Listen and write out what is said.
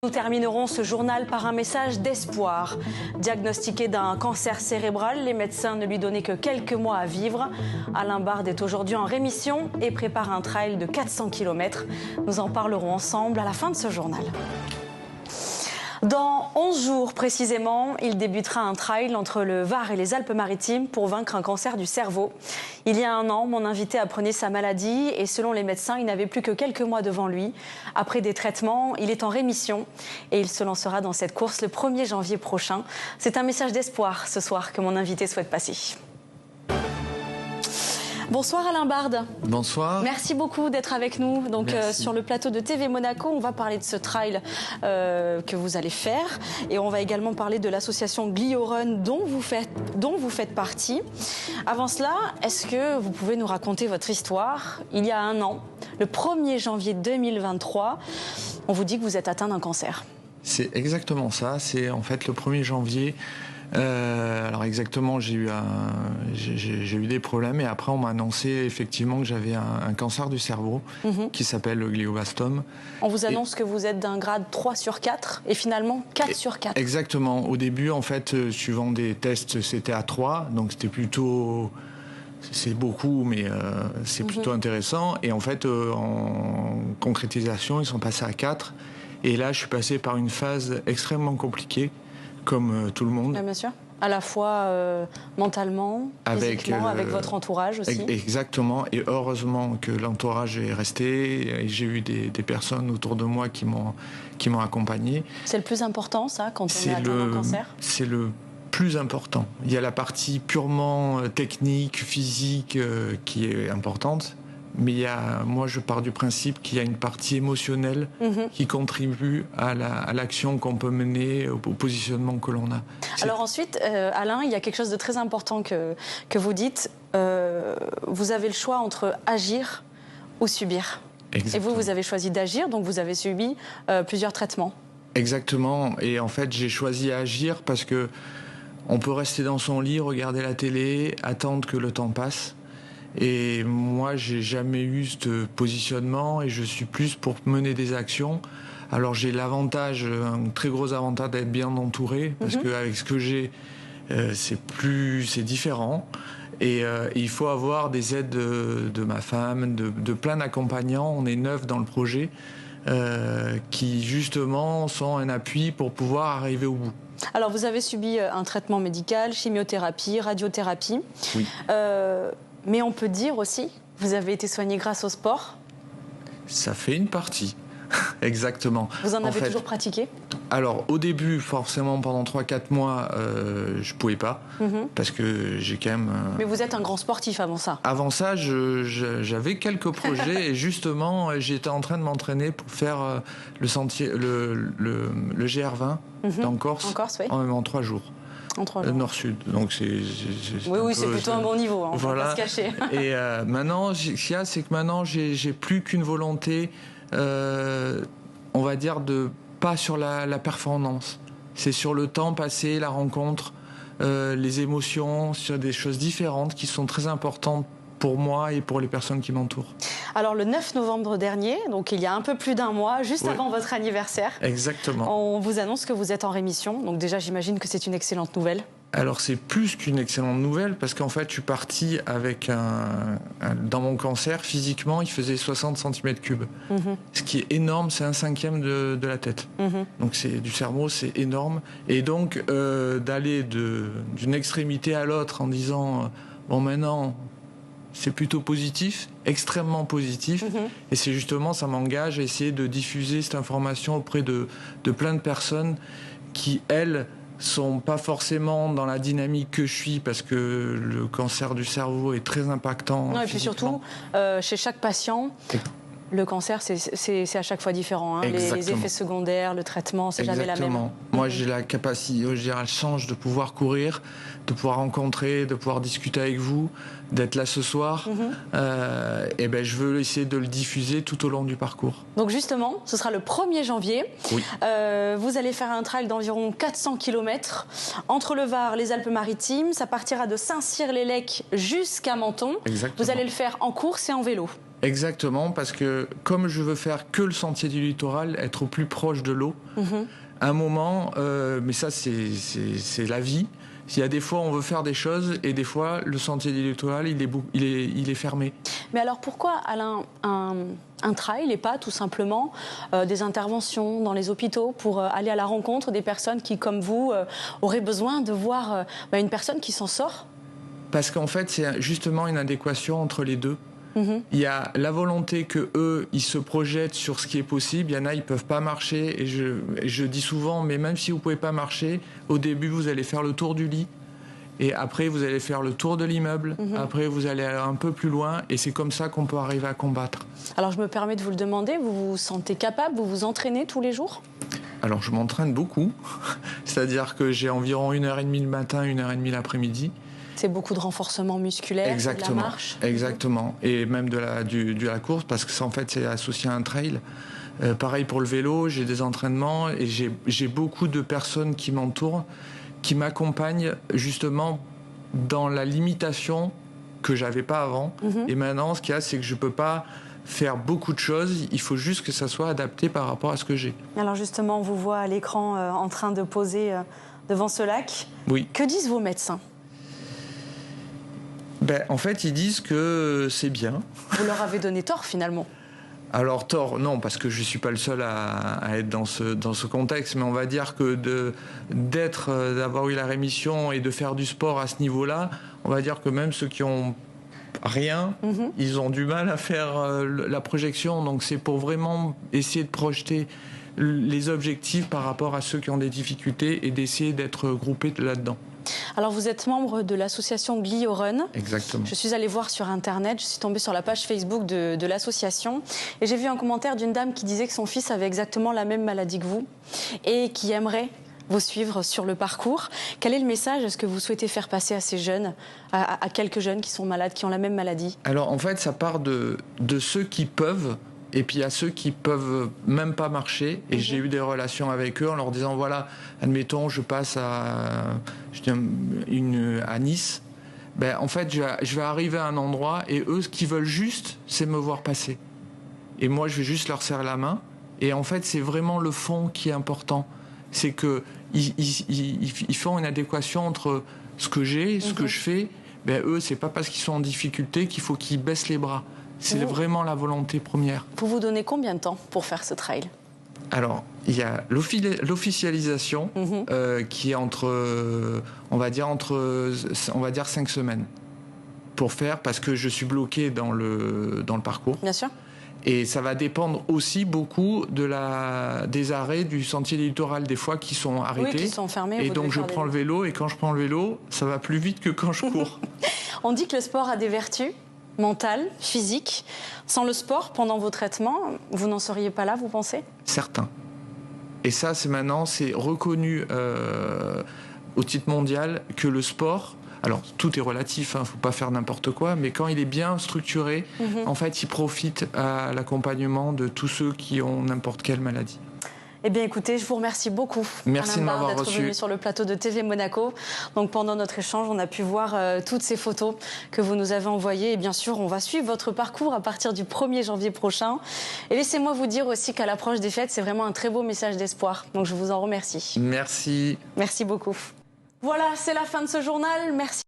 Nous terminerons ce journal par un message d'espoir. Diagnostiqué d'un cancer cérébral, les médecins ne lui donnaient que quelques mois à vivre. Alain Bard est aujourd'hui en rémission et prépare un trail de 400 km. Nous en parlerons ensemble à la fin de ce journal. Dans 11 jours précisément, il débutera un trail entre le Var et les Alpes-Maritimes pour vaincre un cancer du cerveau. Il y a un an, mon invité apprenait sa maladie et selon les médecins, il n'avait plus que quelques mois devant lui. Après des traitements, il est en rémission et il se lancera dans cette course le 1er janvier prochain. C'est un message d'espoir ce soir que mon invité souhaite passer. Bonsoir Alain Bard. Bonsoir. Merci beaucoup d'être avec nous. Donc sur le plateau de TV Monaco, on va parler de ce trail que vous allez faire et on va également parler de l'association Glio-Run dont vous faites partie. Avant cela, est-ce que vous pouvez nous raconter votre histoire? Il y a un an, le 1er janvier 2023, on vous dit que vous êtes atteint d'un cancer. C'est exactement ça. C'est en fait le 1er janvier. Alors exactement, j'ai eu des problèmes et après on m'a annoncé effectivement que j'avais un cancer du cerveau qui s'appelle le glioblastome. On vous annonce que vous êtes d'un grade 3 sur 4 et finalement 4 sur 4. Exactement. Au début, en fait, suivant des tests, c'était à 3, donc c'était plutôt... C'est beaucoup, mais c'est plutôt intéressant. Et en fait, en concrétisation, ils sont passés à 4. Et là, je suis passé par une phase extrêmement compliquée, comme tout le monde. Bien sûr. À la fois mentalement, physiquement, avec votre entourage aussi. Exactement. Et heureusement que l'entourage est resté. Et j'ai eu des personnes autour de moi qui m'ont accompagné. C'est le plus important, ça, quand on est atteint d'un cancer? C'est le plus important. Il y a la partie purement technique, physique, qui est importante. Mais moi, je pars du principe qu'il y a une partie émotionnelle qui contribue à l'action qu'on peut mener, au positionnement que l'on a. Alors ensuite, Alain, il y a quelque chose de très important que vous dites. Vous avez le choix entre agir ou subir. Exactement. Et vous avez choisi d'agir, donc vous avez subi plusieurs traitements. Exactement. Et en fait, j'ai choisi agir parce que on peut rester dans son lit, regarder la télé, attendre que le temps passe. Et moi, j'ai jamais eu ce positionnement et je suis plus pour mener des actions. Alors j'ai l'avantage, un très gros avantage d'être bien entouré parce qu'avec ce que j'ai, c'est différent. Et il faut avoir des aides de ma femme, de plein d'accompagnants. On est 9 dans le projet qui justement sont un appui pour pouvoir arriver au bout. Alors vous avez subi un traitement médical, chimiothérapie, radiothérapie. Oui. Mais on peut dire aussi, vous avez été soigné grâce au sport? Ça fait une partie, exactement. Vous en avez toujours pratiqué? Alors au début, forcément, pendant 3-4 mois, je pouvais pas, parce que j'ai quand même... Mais vous êtes un grand sportif avant ça? Avant ça, j'avais quelques projets et justement, j'étais en train de m'entraîner pour faire le GR20 en Corse, oui. en 3 jours. Nord-Sud, donc c'est oui, c'est plutôt un bon niveau, hein, voilà. On va pas se cacher. Et maintenant, ce qu'il y a, c'est que maintenant, j'ai plus qu'une volonté, on va dire, de pas sur la performance. C'est sur le temps passé, la rencontre, les émotions, sur des choses différentes qui sont très importantes pour moi et pour les personnes qui m'entourent. Alors le 9 novembre dernier, donc il y a un peu plus d'un mois, juste avant votre anniversaire, exactement, on vous annonce que vous êtes en rémission. Donc déjà, j'imagine que c'est une excellente nouvelle. Alors c'est plus qu'une excellente nouvelle parce qu'en fait je suis parti avec dans mon cancer, physiquement il faisait 60 cm3. Ce qui est énorme, c'est 1/5 de la tête. Donc c'est du cerveau, c'est énorme. Et donc d'aller d'une extrémité à l'autre en disant bon maintenant c'est plutôt positif, extrêmement positif. Et c'est justement, ça m'engage à essayer de diffuser cette information auprès de plein de personnes qui, elles, sont pas forcément dans la dynamique que je suis parce que le cancer du cerveau est très impactant. Non, et puis surtout, chez chaque patient, le cancer, c'est à chaque fois différent. Hein. Les effets secondaires, le traitement, c'est jamais la même. Moi, j'ai la capacité, je dirais, la chance de pouvoir courir, de pouvoir rencontrer, de pouvoir discuter avec vous, d'être là ce soir. Et ben, je veux essayer de le diffuser tout au long du parcours. Donc justement, ce sera le 1er janvier. Oui. Vous allez faire un trail d'environ 400 km entre le Var, les Alpes-Maritimes. Ça partira de Saint-Cyr-les-Lecs jusqu'à Menton. Exactement. Vous allez le faire en course et en vélo. Exactement, parce que comme je veux faire que le sentier du littoral, être au plus proche de l'eau, à un moment, mais ça c'est la vie. Il y a des fois on veut faire des choses et des fois le sentier du littoral il est fermé. Mais alors pourquoi, Alain, un trail et pas tout simplement des interventions dans les hôpitaux pour aller à la rencontre des personnes qui, comme vous, auraient besoin de voir une personne qui s'en sort? Parce qu'en fait c'est justement une adéquation entre les deux. Il y a la volonté que eux, ils se projettent sur ce qui est possible. Il y en a, ils peuvent pas marcher. Et je dis souvent, mais même si vous pouvez pas marcher, au début, vous allez faire le tour du lit. Et après, vous allez faire le tour de l'immeuble. Après, vous allez aller un peu plus loin. Et c'est comme ça qu'on peut arriver à combattre. Alors, je me permets de vous le demander. Vous vous sentez capable? Vous vous entraînez tous les jours? Alors, je m'entraîne beaucoup. C'est-à-dire que j'ai environ 1h30 le matin, 1h30 l'après-midi. C'est beaucoup de renforcement musculaire, exactement, de la marche. Exactement, et même de la course, parce que ça, en fait, c'est associé à un trail. Pareil pour le vélo, j'ai des entraînements et j'ai beaucoup de personnes qui m'entourent, qui m'accompagnent justement dans la limitation que j'avais pas avant. Et maintenant, ce qu'il y a, c'est que je peux pas faire beaucoup de choses, il faut juste que ça soit adapté par rapport à ce que j'ai. Alors justement, on vous voit à l'écran en train de poser devant ce lac. Oui. Que disent vos médecins? En fait, ils disent que c'est bien. Vous leur avez donné tort, finalement? Alors, tort, non, parce que je ne suis pas le seul à être dans ce contexte, mais on va dire que d'avoir eu la rémission et de faire du sport à ce niveau-là, on va dire que même ceux qui ont rien, ils ont du mal à faire la projection. Donc, c'est pour vraiment essayer de projeter les objectifs par rapport à ceux qui ont des difficultés et d'essayer d'être groupés là-dedans. Alors vous êtes membre de l'association GlioRun. Exactement. Je suis allée voir sur Internet, je suis tombée sur la page Facebook de l'association et j'ai vu un commentaire d'une dame qui disait que son fils avait exactement la même maladie que vous et qui aimerait vous suivre sur le parcours. Quel est le message que vous souhaitez faire passer à ces jeunes, à quelques jeunes qui sont malades, qui ont la même maladie? Alors en fait, ça part de ceux qui peuvent. Et puis il y a ceux qui peuvent même pas marcher. Et j'ai eu des relations avec eux en leur disant, voilà, admettons, je passe à Nice. En fait, je vais arriver à un endroit et eux, ce qu'ils veulent juste, c'est me voir passer. Et moi, je vais juste leur serrer la main. Et en fait, c'est vraiment le fond qui est important. C'est que ils font une adéquation entre ce que j'ai et ce que je fais. Eux, c'est pas parce qu'ils sont en difficulté qu'il faut qu'ils baissent les bras. C'est vraiment la volonté première. Vous vous donnez combien de temps pour faire ce trail? Alors, il y a l'officialisation qui est entre 5 semaines pour faire, parce que je suis bloqué dans le parcours. Bien sûr. Et ça va dépendre aussi beaucoup des arrêts du sentier du littoral, des fois qui sont arrêtés. Oui, qui sont fermés. Et donc je prends le vélo, et quand je prends le vélo, ça va plus vite que quand je cours. On dit que le sport a des vertus mentales, physiques. Sans le sport, pendant vos traitements, vous n'en seriez pas là, vous pensez? Certains. Et ça, c'est reconnu au titre mondial que le sport, alors tout est relatif, faut pas faire n'importe quoi, mais quand il est bien structuré, en fait, il profite à l'accompagnement de tous ceux qui ont n'importe quelle maladie. Eh bien, écoutez, je vous remercie beaucoup. Merci de m'avoir d'être reçu. venu sur le plateau de TV Monaco. Donc, pendant notre échange, on a pu voir toutes ces photos que vous nous avez envoyées. Et bien sûr, on va suivre votre parcours à partir du 1er janvier prochain. Et laissez-moi vous dire aussi qu'à l'approche des fêtes, c'est vraiment un très beau message d'espoir. Donc, je vous en remercie. Merci. Merci beaucoup. Voilà, c'est la fin de ce journal. Merci.